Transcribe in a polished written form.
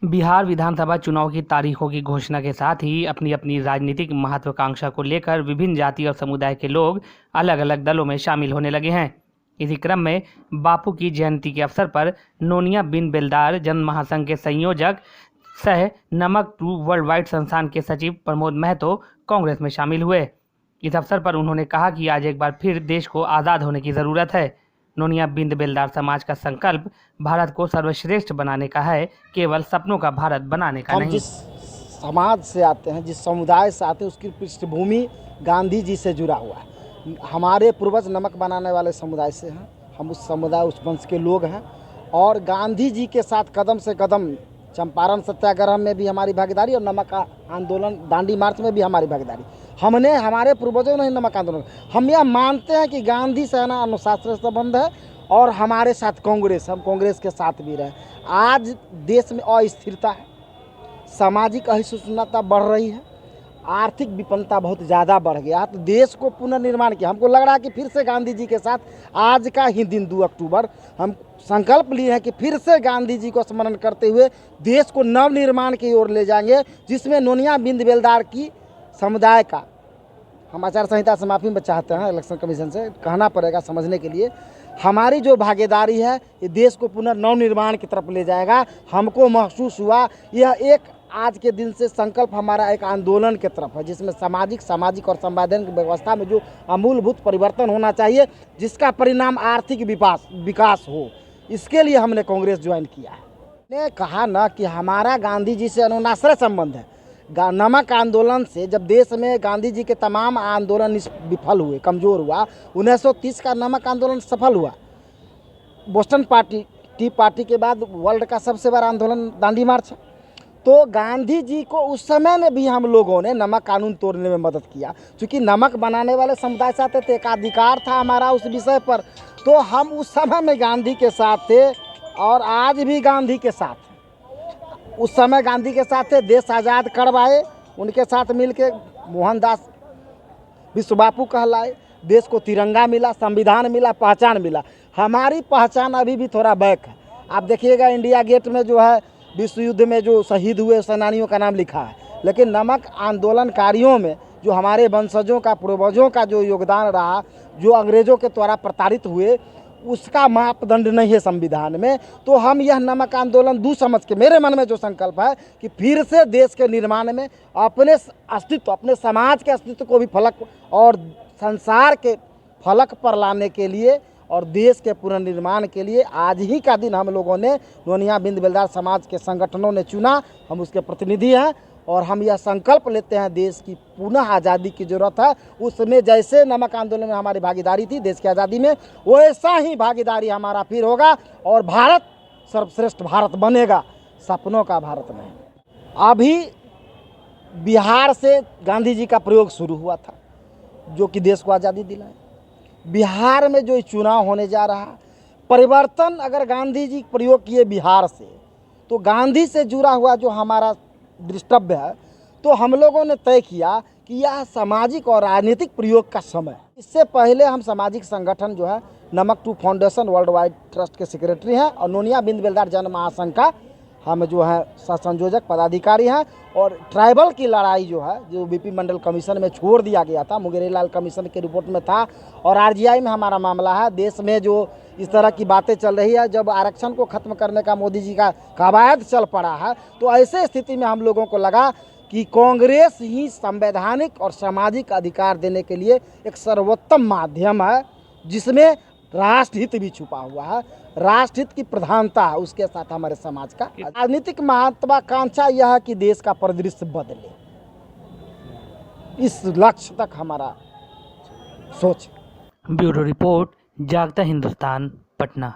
बिहार विधानसभा चुनाव की तारीखों की घोषणा के साथ ही अपनी अपनी राजनीतिक महत्वाकांक्षा को लेकर विभिन्न जाति और समुदाय के लोग अलग अलग दलों में शामिल होने लगे हैं। इसी क्रम में बापू की जयंती के अवसर पर नोनिया बिन बेलदार जन महासंघ के संयोजक सह नमक टू वर्ल्ड वाइड संस्थान के सचिव प्रमोद महतो कांग्रेस में शामिल हुए। इस अवसर पर उन्होंने कहा कि आज एक बार फिर देश को आज़ाद होने की ज़रूरत है। नोनिया बिंद बेलदार समाज का संकल्प भारत को सर्वश्रेष्ठ बनाने का है, केवल सपनों का भारत बनाने का नहीं। हम जिस समाज से आते हैं, जिस समुदाय से आते हैं, उसकी पृष्ठभूमि गांधी जी से जुड़ा हुआ है। हमारे पूर्वज नमक बनाने वाले समुदाय से हैं, हम उस समुदाय उस वंश के लोग हैं और गांधी जी के साथ कदम से कदम चंपारण सत्याग्रह में भी हमारी भागीदारी और नमक आंदोलन दांडी मार्च में भी हमारी भागीदारी। हमने हमारे पूर्वजों ने नमक आंदोलन, हम यह मानते हैं कि गांधी सेना अनुशासन संबंध है और हमारे साथ कांग्रेस, हम कांग्रेस के साथ भी रहे। आज देश में अस्थिरता है, सामाजिक असहिष्णुता बढ़ रही है, आर्थिक विपन्नता बहुत ज़्यादा बढ़ गया, तो देश को पुनर्निर्माण किया। हमको लग रहा है कि फिर से गांधी जी के साथ आज का ही दिन 2 अक्टूबर हम संकल्प लिए हैं कि फिर से गांधी जी को स्मरण करते हुए देश को नवनिर्माण की ओर ले जाएंगे, जिसमें नोनिया बिंद बेलदार की समुदाय का हम आचार संहिता से माफ़ी में चाहते हैं, इलेक्शन कमीशन से कहना पड़ेगा समझने के लिए, हमारी जो भागीदारी है ये देश को नवनिर्माण की तरफ ले जाएगा। हमको महसूस हुआ यह एक आज के दिन से संकल्प हमारा एक आंदोलन की तरफ है, जिसमें सामाजिक और संवैधानिक व्यवस्था में जो अमूलभूत परिवर्तन होना चाहिए, जिसका परिणाम आर्थिक विकास हो, इसके लिए हमने कांग्रेस ज्वाइन किया है। ने कहा ना कि हमारा गांधी जी से अनुनाश्रय संबंध है। नमक आंदोलन से जब देश में गांधी जी के तमाम आंदोलन विफल हुए, कमज़ोर हुआ, 1930 का नमक आंदोलन सफल हुआ। बोस्टन टी पार्टी के बाद वर्ल्ड का सबसे बड़ा आंदोलन दांडी मार्च है। तो गांधी जी को उस समय में भी हम लोगों ने नमक कानून तोड़ने में मदद किया, क्योंकि नमक बनाने वाले समुदाय से आते थे, एक अधिकार था हमारा उस विषय पर। तो हम उस समय में गांधी के साथ थे और आज भी गांधी के साथ, उस समय गांधी के साथ थे। देश आज़ाद करवाए, उनके साथ मिलके मोहनदास विश्व बापू कहलाए, देश को तिरंगा मिला, संविधान मिला, पहचान मिला। हमारी पहचान अभी भी थोड़ा बैक है। आप देखिएगा इंडिया गेट में जो है विश्व युद्ध में जो शहीद हुए सेनानियों का नाम लिखा है, लेकिन नमक आंदोलनकारियों में जो हमारे वंशजों का, पूर्वजों का जो योगदान रहा, जो अंग्रेज़ों के द्वारा प्रताड़ित हुए, उसका मापदंड नहीं है संविधान में। तो हम यह नमक आंदोलन दूर समझ के, मेरे मन में जो संकल्प है कि फिर से देश के निर्माण में अपने अस्तित्व, अपने समाज के अस्तित्व को भी फलक और संसार के फलक पर लाने के लिए और देश के पुनर्निर्माण के लिए आज ही का दिन हम लोगों ने, नोनिया बिंद बेलदार समाज के संगठनों ने चुना। हम उसके प्रतिनिधि हैं और हम यह संकल्प लेते हैं, देश की पुनः आज़ादी की ज़रूरत है। उसमें जैसे नमक आंदोलन में हमारी भागीदारी थी देश की आज़ादी में, वैसा ही भागीदारी हमारा फिर होगा और भारत सर्वश्रेष्ठ भारत बनेगा, सपनों का भारत नहीं। अभी बिहार से गांधी जी का प्रयोग शुरू हुआ था, जो कि देश को आज़ादी दिलाए। बिहार में जो चुनाव होने जा रहा, परिवर्तन अगर गांधी जी प्रयोग किए बिहार से, तो गांधी से जुड़ा हुआ जो हमारा दृष्टव्य है, तो हम लोगों ने तय किया कि यह सामाजिक और राजनीतिक प्रयोग का समय। इससे पहले हम सामाजिक संगठन जो है नमक टू फाउंडेशन वर्ल्ड वाइड ट्रस्ट के सेक्रेटरी हैं और नोनिया बिंद बेलदार जन महासंघ का हम जो है संयोजक पदाधिकारी हैं। और ट्राइबल की लड़ाई जो है, जो बीपी मंडल कमीशन में छोड़ दिया गया था, मुंगेरी लाल कमीशन के रिपोर्ट में था, और आरजीआई में हमारा मामला है। देश में जो इस तरह की बातें चल रही है, जब आरक्षण को ख़त्म करने का मोदी जी का कवायद चल पड़ा है, तो ऐसे स्थिति में हम लोगों को लगा कि कांग्रेस ही संवैधानिक और सामाजिक अधिकार देने के लिए एक सर्वोत्तम माध्यम है, जिसमें राष्ट्रहित भी छुपा हुआ है, राष्ट्रहित की प्रधानता है उसके साथ हमारे समाज का। राजनीतिक महत्वाकांक्षा यह है कि देश का परिदृश्य बदले, इस लक्ष्य तक हमारा सोच। ब्यूरो रिपोर्ट, जागता हिंदुस्तान, पटना।